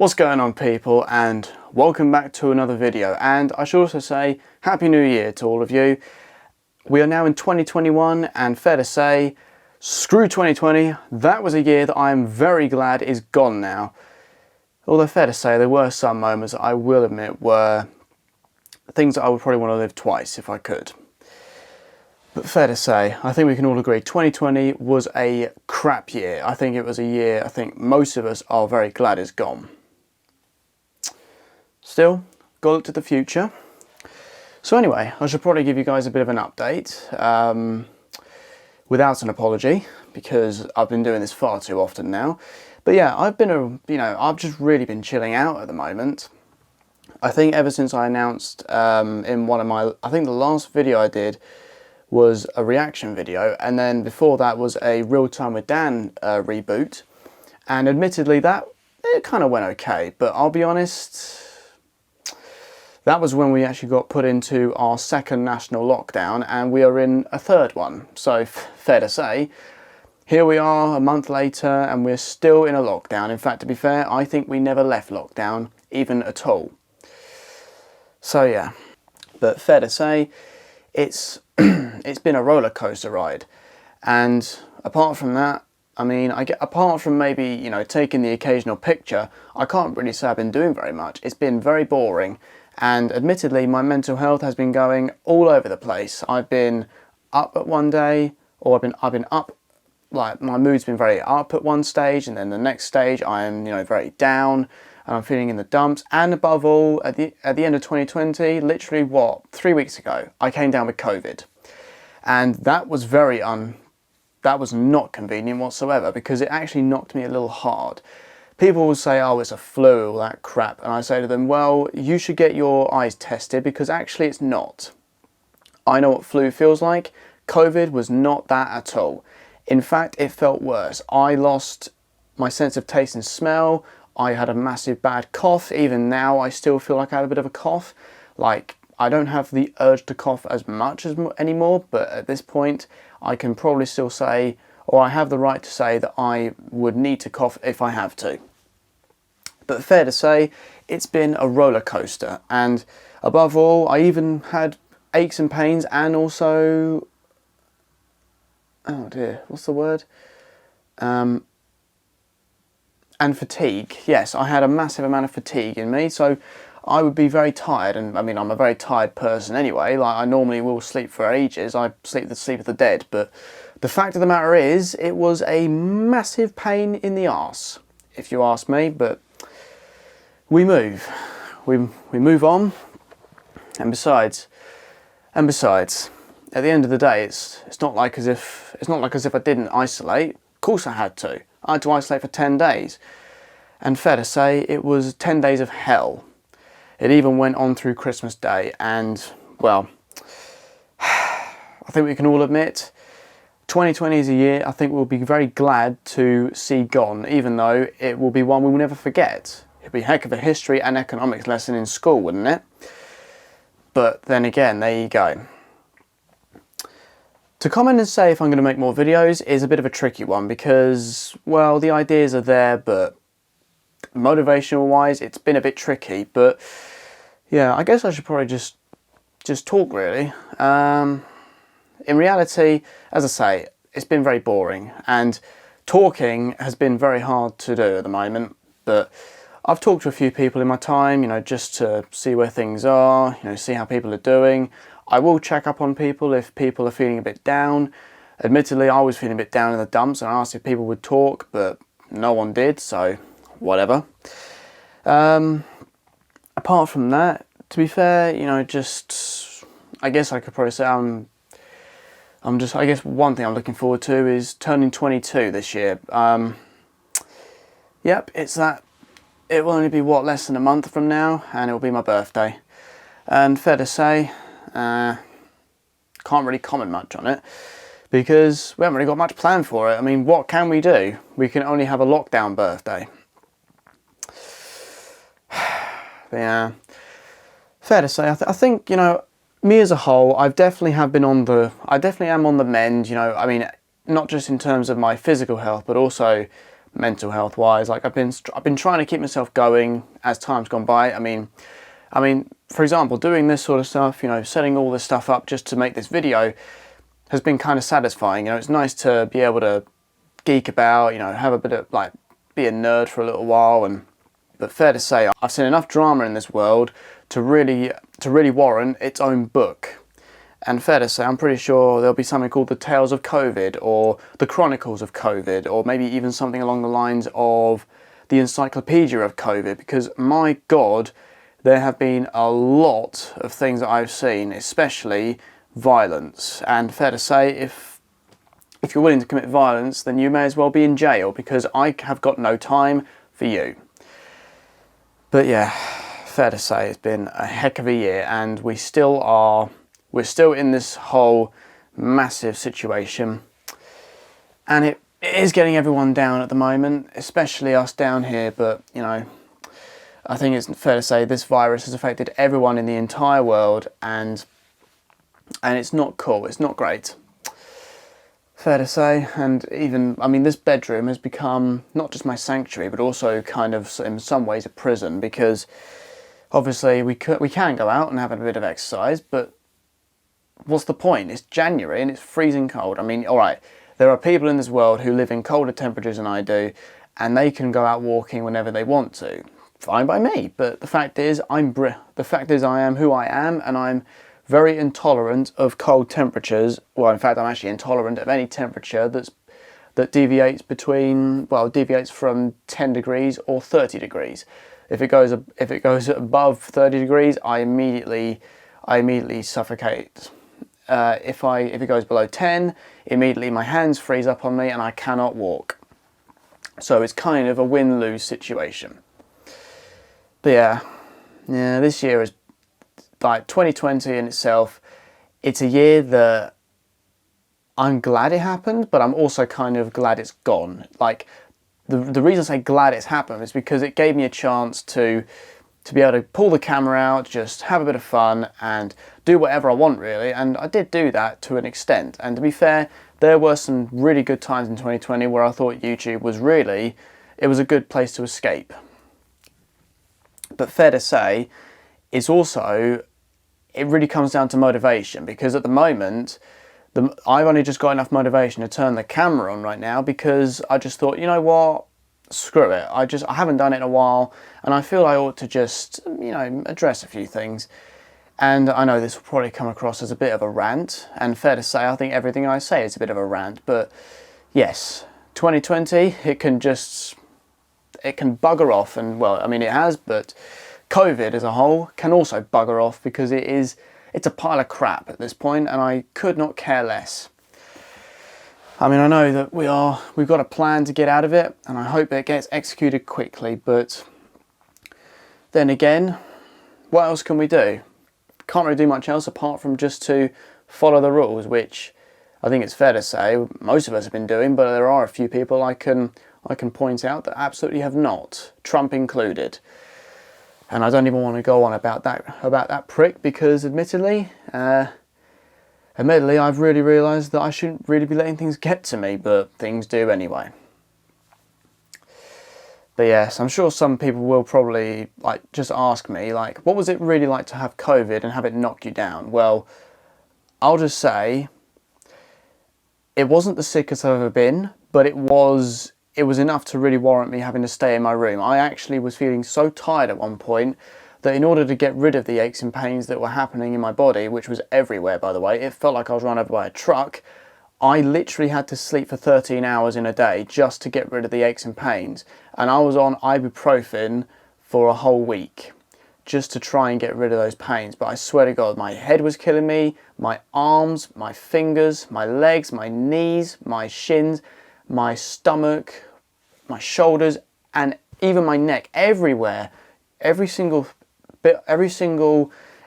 What's going on, people, and welcome back to another video. And I should also say Happy New Year to all of you. We are now in 2021, and fair to say, screw 2020. That was a year that I am very glad is gone now. Although fair to say, there were some moments that I will admit were things that I would probably want to live twice if I could. But fair to say, I think we can all agree 2020 was a crap year. I think it was a year I think most of us are very glad is gone. Still, got to look to the future. So anyway, I should probably give you guys a bit of an update without an apology, because I've been doing this far too often now. But yeah, I've just really been chilling out at the moment. I think ever since I announced in one of my, I think the last video I did was a reaction video, and then before that was a Real Time with Dan reboot, and admittedly it kind of went okay, but I'll be honest, that was when we actually got put into our second national lockdown, and we are in a third one. So fair to say, here we are a month later and we're still in a lockdown. In fact, to be fair, I think we never left lockdown even at all. So yeah, but fair to say, it's been a roller coaster ride. And apart from that, I mean, apart from maybe, taking the occasional picture, I can't really say I've been doing very much. It's been very boring. And admittedly, my mental health has been going all over the place. I've been up at one day, or I've been up, like my mood's been very up at one stage, and then the next stage I am, very down, and I'm feeling in the dumps. And above all, at the end of 2020, literally 3 weeks ago, I came down with COVID, and that was that was not convenient whatsoever, because it actually knocked me a little hard. People will say, oh, it's a flu, all that crap. And I say to them, well, you should get your eyes tested, because actually it's not. I know what flu feels like. COVID was not that at all. In fact, it felt worse. I lost my sense of taste and smell. I had a massive bad cough. Even now, I still feel like I have a bit of a cough. Like, I don't have the urge to cough as much anymore, but at this point, I can probably still say, or I have the right to say, that I would need to cough if I have to. But fair to say, it's been a roller coaster, and above all, I even had aches and pains, and also, oh dear, what's the word? And fatigue. Yes, I had a massive amount of fatigue in me, so I would be very tired, and I mean, I'm a very tired person anyway. Like, I normally will sleep for ages. I sleep the sleep of the dead, but the fact of the matter is, it was a massive pain in the arse, if you ask me. But we move on, and besides, at the end of the day, it's not like as if I didn't isolate. Of course I had to. I had to isolate for 10 days, and fair to say, it was 10 days of hell. It even went on through Christmas Day, and well, I think we can all admit 2020 is a year I think we'll be very glad to see gone, even though it will be one we will never forget. It'd be a heck of a history and economics lesson in school, wouldn't it? But then again, there you go. To comment and say if I'm going to make more videos is a bit of a tricky one, because, well, the ideas are there, but motivational wise, it's been a bit tricky. But yeah, I guess I should probably just talk, really. In reality, as I say, it's been very boring, and talking has been very hard to do at the moment. But I've talked to a few people in my time, just to see where things are, see how people are doing. I will check up on people if people are feeling a bit down. Admittedly, I was feeling a bit down in the dumps, and I asked if people would talk, but no one did, so whatever. Apart from that, to be fair, I guess I could probably say I guess one thing I'm looking forward to is turning 22 this year. Yep, it's that. It will only be, less than a month from now, and it will be my birthday. And fair to say, can't really comment much on it, because we haven't really got much planned for it. I mean, what can we do? We can only have a lockdown birthday. But yeah, fair to say, I think, me as a whole, I definitely am on the mend, I mean, not just in terms of my physical health, but also mental health wise. Like I've been trying to keep myself going as time's gone by. I mean, for example, doing this sort of stuff, you know, setting all this stuff up just to make this video has been kind of satisfying. You know, it's nice to be able to geek about, you know, have a bit of like be a nerd for a little while. But fair to say, I've seen enough drama in this world to really warrant its own book. And fair to say, I'm pretty sure there'll be something called The Tales of COVID, or The Chronicles of COVID, or maybe even something along the lines of The Encyclopedia of COVID, because my God, there have been a lot of things that I've seen, especially violence. And fair to say, if you're willing to commit violence, then you may as well be in jail, because I have got no time for you. But yeah, fair to say, it's been a heck of a year, and we're still in this whole massive situation, and it is getting everyone down at the moment, especially us down here. But you know, I think it's fair to say this virus has affected everyone in the entire world, and it's not cool, it's not great. Fair to say. And even, I mean, this bedroom has become not just my sanctuary, but also kind of in some ways a prison, because obviously we can go out and have a bit of exercise, but what's the point? It's January and it's freezing cold. I mean, all right, there are people in this world who live in colder temperatures than I do, and they can go out walking whenever they want to. Fine by me. But the fact is, I am who I am, and I'm very intolerant of cold temperatures. Well, in fact, I'm actually intolerant of any temperature that deviates from 10 degrees or 30 degrees. If it goes above 30 degrees, I immediately suffocate. If it goes below 10, immediately my hands freeze up on me and I cannot walk. So it's kind of a win-lose situation. But yeah, this year is like 2020 in itself. It's a year that I'm glad it happened, but I'm also kind of glad it's gone. Like the reason I say glad it's happened is because it gave me a chance to be able to pull the camera out, just have a bit of fun and do whatever I want really. And I did do that to an extent. And to be fair, there were some really good times in 2020 where I thought YouTube was it was a good place to escape. But fair to say, it really comes down to motivation, because at the moment, I've only just got enough motivation to turn the camera on right now, because I just thought, you know what, screw it. I haven't done it in a while, and I feel I ought to just, you know, address a few things. And I know this will probably come across as a bit of a rant, and fair to say, I think everything I say is a bit of a rant, but yes, 2020, it can bugger off, and well, I mean it has, but COVID as a whole can also bugger off, because it's a pile of crap at this point, and I could not care less. I mean, I know that we've got a plan to get out of it, and I hope it gets executed quickly, but then again, what else can we do? Can't really do much else apart from just to follow the rules, which I think it's fair to say most of us have been doing, but there are a few people I can point out that absolutely have not, Trump included. And I don't even want to go on about that prick, because admittedly, I've really realised that I shouldn't really be letting things get to me, but things do anyway. But yes, I'm sure some people will probably just ask me, what was it really like to have COVID and have it knock you down? Well, I'll just say, it wasn't the sickest I've ever been, but it was enough to really warrant me having to stay in my room. I actually was feeling so tired at one point that in order to get rid of the aches and pains that were happening in my body, which was everywhere by the way, it felt like I was run over by a truck, I literally had to sleep for 13 hours in a day just to get rid of the aches and pains. And I was on ibuprofen for a whole week just to try and get rid of those pains. But I swear to God, my head was killing me, my arms, my fingers, my legs, my knees, my shins, my stomach, my shoulders, and even my neck, everywhere. Every single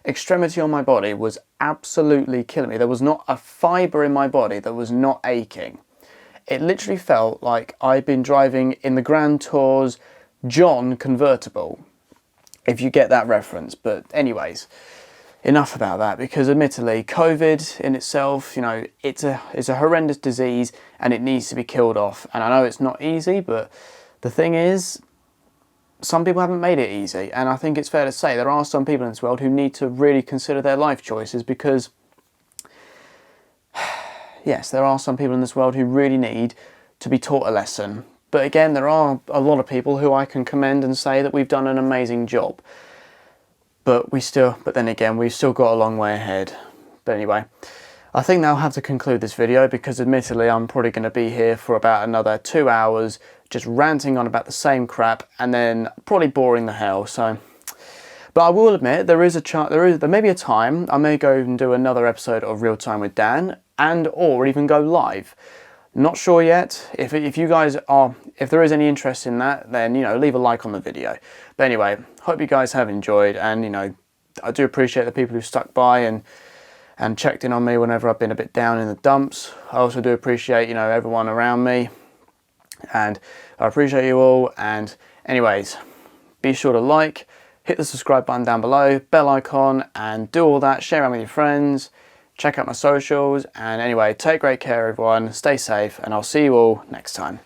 extremity on my body was absolutely killing me. There was not a fibre in my body that was not aching. It literally felt like I'd been driving in the Grand Tour's John convertible, if you get that reference. But anyways, enough about that, because admittedly COVID in itself, you know, it's a horrendous disease and it needs to be killed off. And I know it's not easy, but the thing is, some people haven't made it easy, and I think it's fair to say there are some people in this world who need to really consider their life choices, because yes, there are some people in this world who really need to be taught a lesson. But again, there are a lot of people who I can commend and say that we've done an amazing job. But then again, we've still got a long way ahead. But anyway, I think that'll have to conclude this video, because admittedly I'm probably going to be here for about another 2 hours just ranting on about the same crap, and then probably boring the hell. So, but I will admit there may be a time I may go and do another episode of Real Time with Dan, and or even go live. Not sure yet. If there is any interest in that, then, you know, leave a like on the video. But anyway, hope you guys have enjoyed, and, you know, I do appreciate the people who stuck by and checked in on me whenever I've been a bit down in the dumps. I also do appreciate, you know, everyone around me, and I appreciate you all. And anyways, be sure to like, hit the subscribe button down below, bell icon, and do all that. Share around with your friends. Check out my socials, and anyway, take great care everyone, stay safe, and I'll see you all next time.